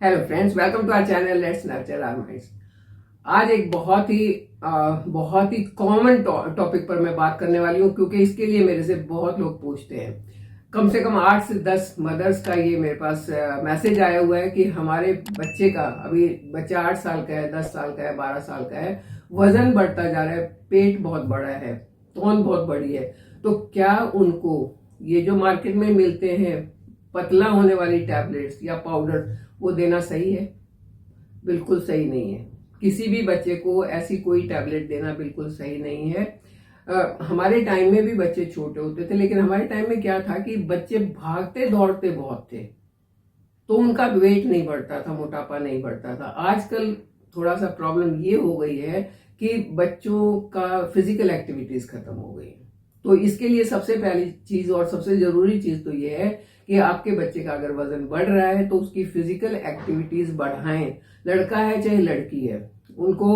Hello friends, welcome to our channel let's nurture our minds. आज एक बहुत ही common topic पर मैं बात करने वाली हूँ, क्योंकि इसके लिए मेरे से बहुत लोग पूछते हैं। कम से कम 8 से 10 मदर्स का ये मेरे पास मैसेज आया हुआ है कि हमारे बच्चे का, अभी बच्चा 8 साल का है, 10 साल का है, 12 साल का है, वजन बढ़ता जा रहा है, पेट बहुत बड़ा है, तौन बहुत बड़ी है। तो क्या उनको ये जो मार्केट में मिलते हैं पतला होने वाली टैबलेट्स या पाउडर, वो देना सही है? बिल्कुल सही नहीं है। किसी भी बच्चे को ऐसी कोई टैबलेट देना बिल्कुल सही नहीं है। हमारे टाइम में भी बच्चे छोटे होते थे, लेकिन हमारे टाइम में क्या था कि बच्चे भागते दौड़ते बहुत थे, तो उनका वेट नहीं बढ़ता था, मोटापा नहीं बढ़ता था। आजकल थोड़ा सा प्रॉब्लम ये हो गई है कि बच्चों का फिजिकल एक्टिविटीज खत्म हो गई है। तो इसके लिए सबसे पहली चीज और सबसे जरूरी चीज तो ये है कि आपके बच्चे का अगर वजन बढ़ रहा है तो उसकी फिजिकल एक्टिविटीज बढ़ाएं। लड़का है चाहे लड़की है, उनको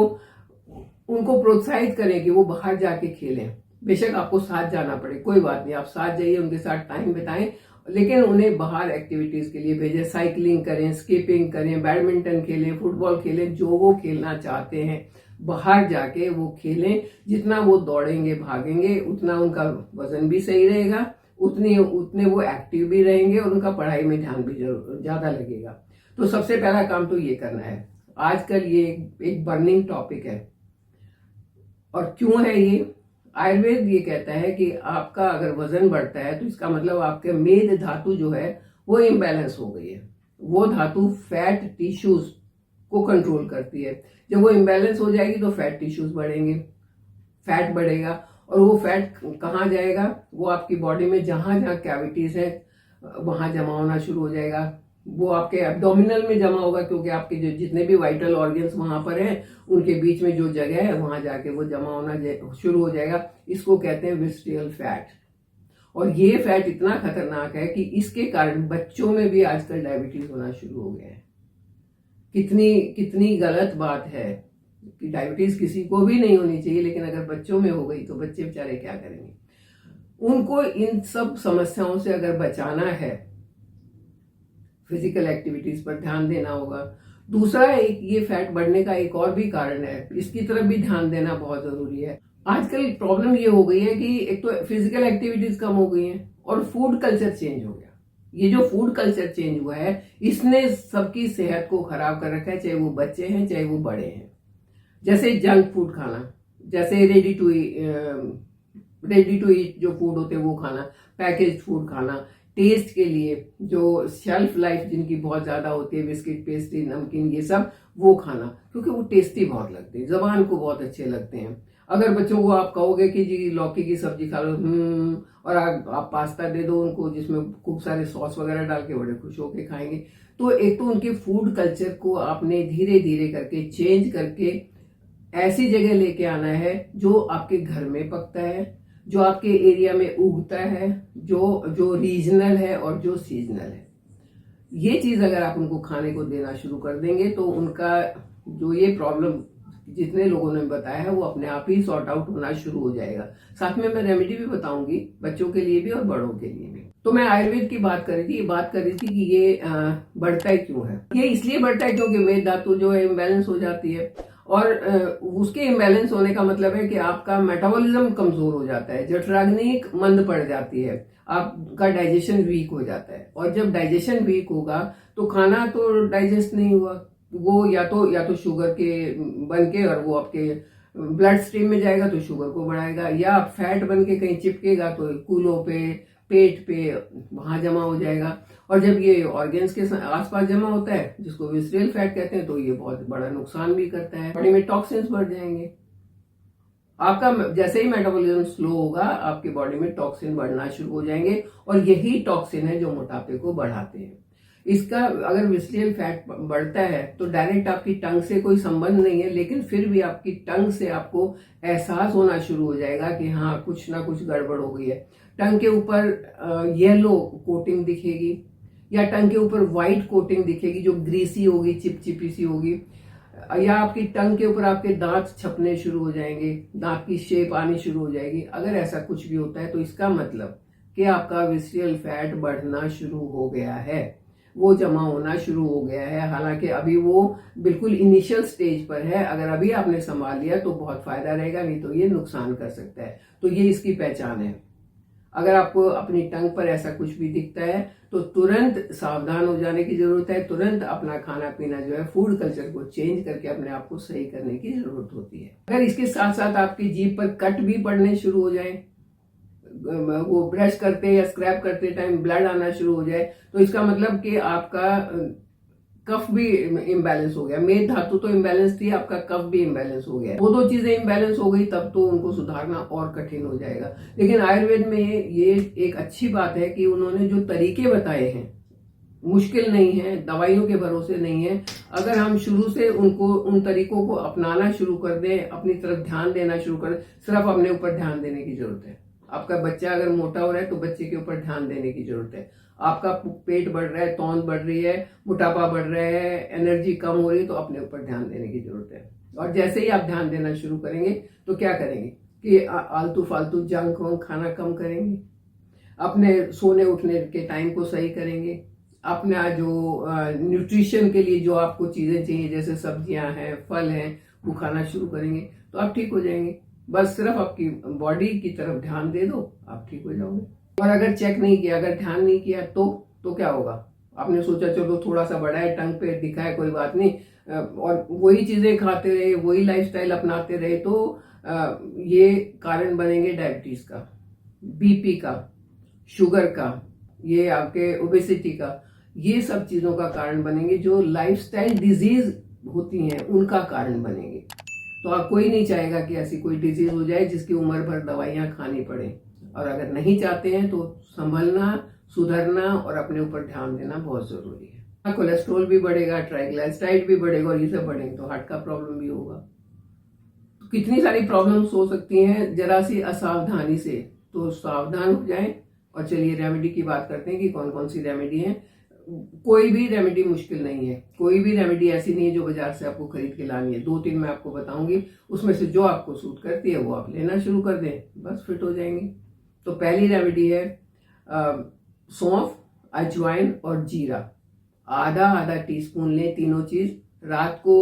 उनको प्रोत्साहित करें कि वो बाहर जाके खेलें। बेशक आपको साथ जाना पड़े, कोई बात नहीं, आप साथ जाइए, उनके साथ टाइम बिताएं, लेकिन उन्हें बाहर एक्टिविटीज के लिए भेजें। साइकिलिंग करें, स्कीपिंग करें, बैडमिंटन खेलें, फुटबॉल खेलें, जो वो खेलना चाहते हैं बाहर जाके वो खेलें। जितना वो दौड़ेंगे भागेंगे उतना उनका वजन भी सही रहेगा, उतने वो एक्टिव भी रहेंगे और उनका पढ़ाई में ध्यान भी ज्यादा लगेगा। तो सबसे पहला काम तो ये करना है। आजकल ये एक बर्निंग टॉपिक है। और क्यों है ये? आयुर्वेद ये कहता है कि आपका अगर वजन बढ़ता है तो इसका मतलब आपके मेद धातु जो है वो इम्बैलेंस हो गई है। वो धातु फैट टिश्यूज को कंट्रोल करती है। जब वो इम्बैलेंस हो जाएगी तो फैट टिश्यूज बढ़ेंगे, फैट बढ़ेगा, और वो फैट कहाँ जाएगा? वो आपकी बॉडी में जहां जहां कैविटीज है वहां जमा होना शुरू हो जाएगा। वो आपके एब्डोमिनल में जमा होगा, क्योंकि आपके जो जितने भी वाइटल ऑर्गन्स वहां पर हैं उनके बीच में जो जगह है वहां जाके वो जमा होना शुरू हो जाएगा। इसको कहते हैं विस्ट्रियल फैट। और ये फैट इतना खतरनाक है कि इसके कारण बच्चों में भी आजकल डायबिटीज होना शुरू हो गया है। कितनी कितनी गलत बात है कि डायबिटीज किसी को भी नहीं होनी चाहिए, लेकिन अगर बच्चों में हो गई तो बच्चे बेचारे क्या करेंगे? उनको इन सब समस्याओं से अगर बचाना है, फिजिकल एक्टिविटीज पर ध्यान देना होगा। दूसरा, एक ये फैट बढ़ने का एक और भी कारण है, इसकी तरफ भी ध्यान देना बहुत जरूरी है। आजकल प्रॉब्लम ये हो गई है कि एक तो फिजिकल एक्टिविटीज कम हो गई हैं और फूड कल्चर चेंज हो गया। ये जो फूड कल्चर चेंज हुआ है इसने सबकी सेहत को खराब कर रखा है, चाहे वो बच्चे हैं चाहे वो बड़े हैं। जैसे जंक फूड खाना, जैसे रेडी टू ईट जो फूड होते हैं वो खाना, पैकेज फूड खाना, टेस्ट के लिए जो शेल्फ लाइफ जिनकी बहुत ज्यादा होती है, बिस्किट, पेस्ट्री, नमकीन, ये सब वो खाना, क्योंकि वो टेस्टी बहुत लगते हैं, जबान को बहुत अच्छे लगते हैं। अगर बच्चों को आप कहोगे कि जी लौकी की सब्जी खा लो, और आप पास्ता दे दो उनको जिसमें खूब सारे सॉस वगैरह डाल के, बड़े खुश होके खाएंगे। तो एक तो उनके फूड कल्चर को आपने धीरे धीरे करके चेंज करके ऐसी जगह लेके आना है जो आपके घर में पकता है, जो आपके एरिया में उगता है, जो जो रीजनल है और जो सीजनल है। ये चीज अगर आप उनको खाने को देना शुरू कर देंगे तो उनका जो ये प्रॉब्लम जितने लोगों ने बताया है वो अपने आप ही सॉर्ट आउट होना शुरू हो जाएगा। साथ में मैं रेमेडी भी बताऊंगी, बच्चों के लिए भी और बड़ों के लिए भी। तो मैं आयुर्वेद की बात कर रही थी, कि ये बढ़ता ही क्यों है। ये इसलिए बढ़ता है क्योंकि मेद धातु जो है इम्बैलेंस हो जाती है, और उसके इम्बैलेंस होने का मतलब है कि आपका मेटाबॉलिज्म कमजोर हो जाता है, जठराग्नि मंद पड़ जाती है, आपका डाइजेशन वीक हो जाता है। और जब डाइजेशन वीक होगा तो खाना तो डाइजेस्ट नहीं हुआ, वो या तो शुगर के बन के और वो आपके ब्लड स्ट्रीम में जाएगा तो शुगर को बढ़ाएगा, या फैट बन के कहीं चिपकेगा तो कूलों पे, पेट पे वहां जमा हो जाएगा। और जब ये ऑर्गन्स के आसपास जमा होता है, जिसको विसरल फैट कहते हैं, तो ये बहुत बड़ा नुकसान भी करता है। बॉडी में टॉक्सिन्स बढ़ जाएंगे। आपका जैसे ही मेटाबॉलिज्म स्लो होगा आपकी बॉडी में टॉक्सिन बढ़ना शुरू हो जाएंगे, और यही टॉक्सिन है जो मोटापे को बढ़ाते हैं। इसका अगर विसरियल फैट बढ़ता है तो डायरेक्ट आपकी टंग से कोई संबंध नहीं है, लेकिन फिर भी आपकी टंग से आपको एहसास होना शुरू हो जाएगा कि हाँ कुछ ना कुछ गड़बड़ हो गई है। टंग के ऊपर येलो कोटिंग दिखेगी, या टंग के ऊपर व्हाइट कोटिंग दिखेगी जो ग्रीसी होगी, चिपचिपी सी होगी, या आपकी टंग के ऊपर आपके दांत छपने शुरू हो जाएंगे, दांत की शेप आनी शुरू हो जाएगी। अगर ऐसा कुछ भी होता है तो इसका मतलब कि आपका विसरियल फैट बढ़ना शुरू हो गया है। वो जमा होना शुरू हो गया है। हालांकि अभी वो बिल्कुल इनिशियल स्टेज पर है। अगर अभी आपने संभाल लिया तो बहुत फायदा रहेगा, नहीं तो ये नुकसान कर सकता है। तो ये इसकी पहचान है। अगर आपको अपनी टंग पर ऐसा कुछ भी दिखता है तो तुरंत सावधान हो जाने की जरूरत है। तुरंत अपना खाना पीना जो है, फूड कल्चर को चेंज करके अपने आप को सही करने की जरूरत होती है। अगर इसके साथ साथ आपकी जीभ पर कट भी पड़ने शुरू हो जाए, वो ब्रश करते या स्क्रैप करते टाइम ब्लड आना शुरू हो जाए, तो इसका मतलब कि आपका कफ भी इम्बैलेंस हो गया। मेद धातु तो इम्बैलेंस थी, आपका कफ भी इम्बैलेंस हो गया। वो दो चीजें इम्बैलेंस हो गई तब तो उनको सुधारना और कठिन हो जाएगा। लेकिन आयुर्वेद में ये एक अच्छी बात है कि उन्होंने जो तरीके बताए हैं मुश्किल नहीं है, दवाइयों के भरोसे नहीं है। अगर हम शुरू से उन तरीकों को अपनाना शुरू कर दें, अपनी तरफ ध्यान देना शुरू कर दें, सिर्फ अपने ऊपर ध्यान देने की जरूरत है। आपका बच्चा अगर मोटा हो रहा है तो बच्चे के ऊपर ध्यान देने की जरूरत है। आपका पेट बढ़ रहा है, तौंद बढ़ रही है, मोटापा बढ़ रहा है, एनर्जी कम हो रही है, तो अपने ऊपर ध्यान देने की जरूरत है। और जैसे ही आप ध्यान देना शुरू करेंगे तो क्या करेंगे कि आलतू फालतू जंक वंक खाना कम करेंगे, अपने सोने उठने के टाइम को सही करेंगे, अपना जो न्यूट्रिशन के लिए जो आपको चीजें चाहिए जैसे सब्जियां हैं, फल हैं, वो खाना शुरू करेंगे तो आप ठीक हो जाएंगे। बस सिर्फ आपकी बॉडी की तरफ ध्यान दे दो, आप ठीक हो जाओगे। और अगर चेक नहीं किया, अगर ध्यान नहीं किया तो क्या होगा? आपने सोचा चलो थोड़ा सा बड़ा है, टंग पे दिखा है, कोई बात नहीं, और वही चीजें खाते रहे, वही लाइफस्टाइल अपनाते रहे तो ये कारण बनेंगे डायबिटीज का, बीपी का, शुगर का, ये आपके ओबेसिटी का, ये सब चीजों का कारण बनेंगे। जो लाइफस्टाइल डिजीज होती हैं उनका कारण बनेंगे। तो आप कोई नहीं चाहेगा कि ऐसी कोई डिजीज हो जाए जिसकी उम्र भर दवाइयां खानी पड़े। और अगर नहीं चाहते हैं तो संभलना, सुधरना और अपने ऊपर ध्यान देना बहुत जरूरी है। कोलेस्ट्रॉल भी बढ़ेगा, ट्राइग्लिसराइड भी बढ़ेगा, और ये सब बढ़ेंगे तो हार्ट का प्रॉब्लम भी होगा। तो कितनी सारी प्रॉब्लम्स हो सकती हैं जरा सी असावधानी से। तो सावधान हो जाएं। और चलिए रेमेडी की बात करते हैं कि कौन कौन सी रेमेडी है। कोई भी रेमेडी मुश्किल नहीं है, कोई भी रेमेडी ऐसी नहीं है जो बाजार से आपको खरीद के लानी है। 2-3 मैं आपको बताऊंगी, उसमें से जो आपको सूट करती है वो आप लेना शुरू कर दें, बस फिट हो जाएंगे। तो पहली रेमेडी है सौंफ, अजवाइन और जीरा। आधा आधा टीस्पून लें, तीनों चीज रात को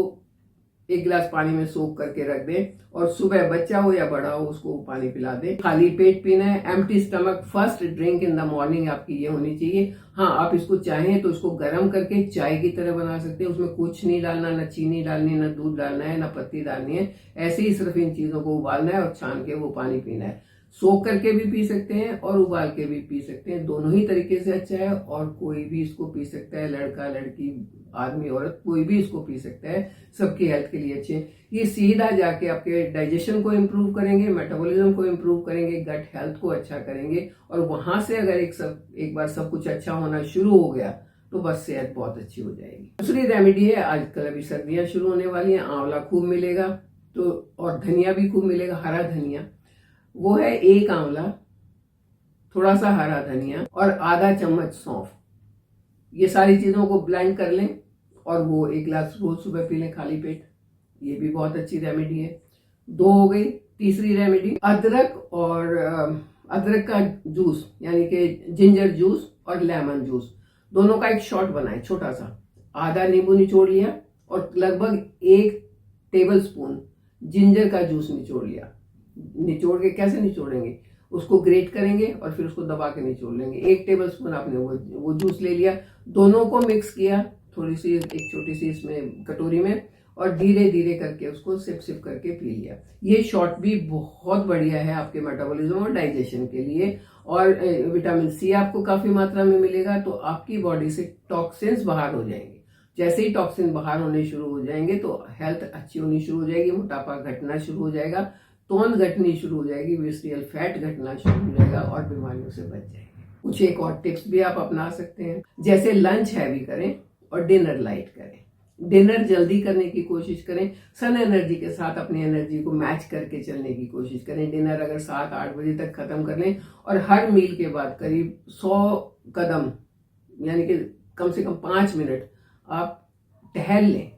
1 गिलास पानी में सोख करके रख दें और सुबह बच्चा हो या बड़ा हो उसको पानी पिला दें। खाली पेट पीना है, empty stomach. First drink in the morning आपकी ये होनी चाहिए। हाँ, आप इसको चाहें तो इसको गर्म करके चाय की तरह बना सकते हैं। उसमें कुछ नहीं डालना, न चीनी डालनी, न दूध डालना है, न पत्ती डालनी है। ऐसे ही सिर्फ इन चीजों को उबालना है और छान के वो पानी पीना है। सोख करके भी पी सकते हैं और उबाल के भी पी सकते हैं, दोनों ही तरीके से अच्छा है। और कोई भी इसको पी सकता है, लड़का लड़की, आदमी औरत, कोई भी इसको पी सकता है, सबकी हेल्थ के लिए अच्छे। ये सीधा जाके आपके डाइजेशन को इम्प्रूव करेंगे, मेटाबॉलिज्म को इम्प्रूव करेंगे, गट हेल्थ को अच्छा करेंगे। और वहां से अगर एक बार सब कुछ अच्छा होना शुरू हो गया तो बस सेहत बहुत अच्छी हो जाएगी। दूसरी रेमेडी है, आजकल अभी सर्दियां शुरू होने वाली हैं, आंवला खूब मिलेगा तो, और धनिया भी खूब मिलेगा, हरा धनिया। वो है 1 आंवला, थोड़ा सा हरा धनिया और आधा चम्मच सौंफ। ये सारी चीजों को ब्लेंड कर लें और वो 1 गिलास रोज सुबह पी लें खाली पेट। ये भी बहुत अच्छी रेमेडी है। 2 हो गई। तीसरी रेमेडी, अदरक और अदरक का जूस, यानी कि जिंजर जूस और लेमन जूस, दोनों का एक शॉट बनाए छोटा सा। आधा नींबू निचोड़ लिया और लगभग 1 टेबलस्पून जिंजर का जूस निचोड़ लिया। निचोड़ के कैसे निचोड़ेंगे, उसको ग्रेट करेंगे और फिर उसको दबा के निचोड़ लेंगे। 1 टेबलस्पून आपने वो जूस ले लिया, दोनों को मिक्स किया थोड़ी सी, एक छोटी सी इसमें कटोरी में, और धीरे धीरे करके उसको सिप सिप करके पी लिया। ये शॉट भी बहुत बढ़िया है आपके मेटाबॉलिज्म और डाइजेशन के लिए। और विटामिन सी आपको काफी मात्रा में मिलेगा, तो आपकी बॉडी से टॉक्सिन्स बाहर हो जाएंगे। जैसे ही टॉक्सिन बाहर होने शुरू हो जाएंगे तो हेल्थ अच्छी होनी शुरू हो जाएगी, मोटापा घटना शुरू हो जाएगा, तौंद घटनी शुरू हो जाएगी, विस्ट्रियल फैट घटना शुरू हो जाएगा और बीमारियों से बच जाएंगे। कुछ एक और टिप्स भी आप अपना सकते हैं, जैसे लंच हैवी करें और डिनर लाइट करें। डिनर जल्दी करने की कोशिश करें, सन एनर्जी के साथ अपनी एनर्जी को मैच करके चलने की कोशिश करें। डिनर अगर 7-8 बजे तक खत्म कर लें और हर मील के बाद करीब 100 कदम, यानी कि कम से कम 5 मिनट आप टहल लें।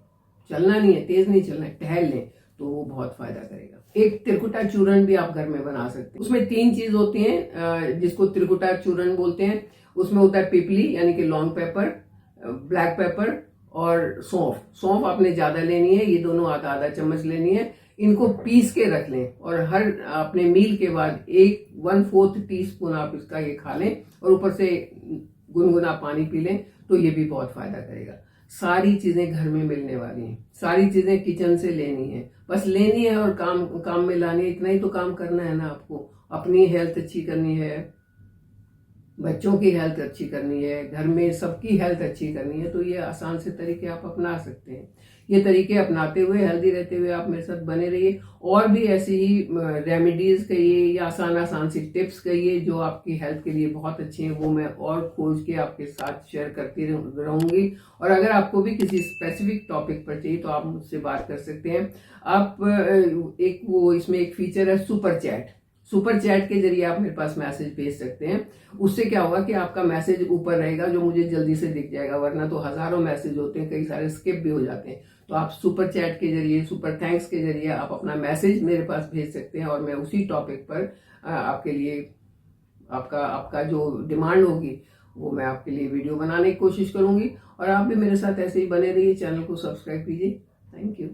चलना नहीं है, तेज नहीं चलना है, टहल लें, तो वो बहुत फायदा करेगा। एक त्रिकुटा चूर्ण भी आप घर में बना सकते हैं। उसमें 3 चीज होती हैं जिसको त्रिकुटा चूर्ण बोलते हैं। उसमें होता है पिपली, यानी कि लॉन्ग पेपर, ब्लैक पेपर और सौंफ। सौंफ आपने ज़्यादा लेनी है, ये दोनों आधा आधा चम्मच लेनी है। इनको पीस के रख लें और हर अपने मील के बाद 1/4 टीस्पून आप इसका ये खा लें और ऊपर से गुनगुना पानी पी लें, तो ये भी बहुत फायदा करेगा। सारी चीजें घर में मिलने वाली हैं, सारी चीजें किचन से लेनी है, बस लेनी है और काम काम में लानी है। इतना ही तो काम करना है ना आपको। अपनी हेल्थ अच्छी करनी है, बच्चों की हेल्थ अच्छी करनी है, घर में सबकी हेल्थ अच्छी करनी है, तो ये आसान से तरीके आप अपना सकते हैं। ये तरीके अपनाते हुए, हेल्दी रहते हुए आप मेरे साथ बने रहिए। और भी ऐसी ही रेमेडीज कहिए या आसान आसान सी टिप्स कहिए जो आपकी हेल्थ के लिए बहुत अच्छी हैं, वो मैं और खोज के आपके साथ शेयर करती रहूंगी। और अगर आपको भी किसी स्पेसिफिक टॉपिक पर चाहिए तो आप मुझसे बात कर सकते हैं। आप एक वो इसमें एक फीचर है सुपर चैट। सुपर चैट के जरिए आप मेरे पास मैसेज भेज सकते हैं। उससे क्या होगा कि आपका मैसेज ऊपर रहेगा जो मुझे जल्दी से दिख जाएगा, वरना तो हजारों मैसेज होते हैं, कई सारे स्किप भी हो जाते हैं। तो आप सुपर चैट के जरिए, सुपर थैंक्स के जरिए आप अपना मैसेज मेरे पास भेज सकते हैं और मैं उसी टॉपिक पर आपके लिए आपका आपका जो डिमांड होगी वो मैं आपके लिए वीडियो बनाने की कोशिश करूंगी। और आप भी मेरे साथ ऐसे ही बने रहिए, चैनल को सब्सक्राइब कीजिए। Thank you.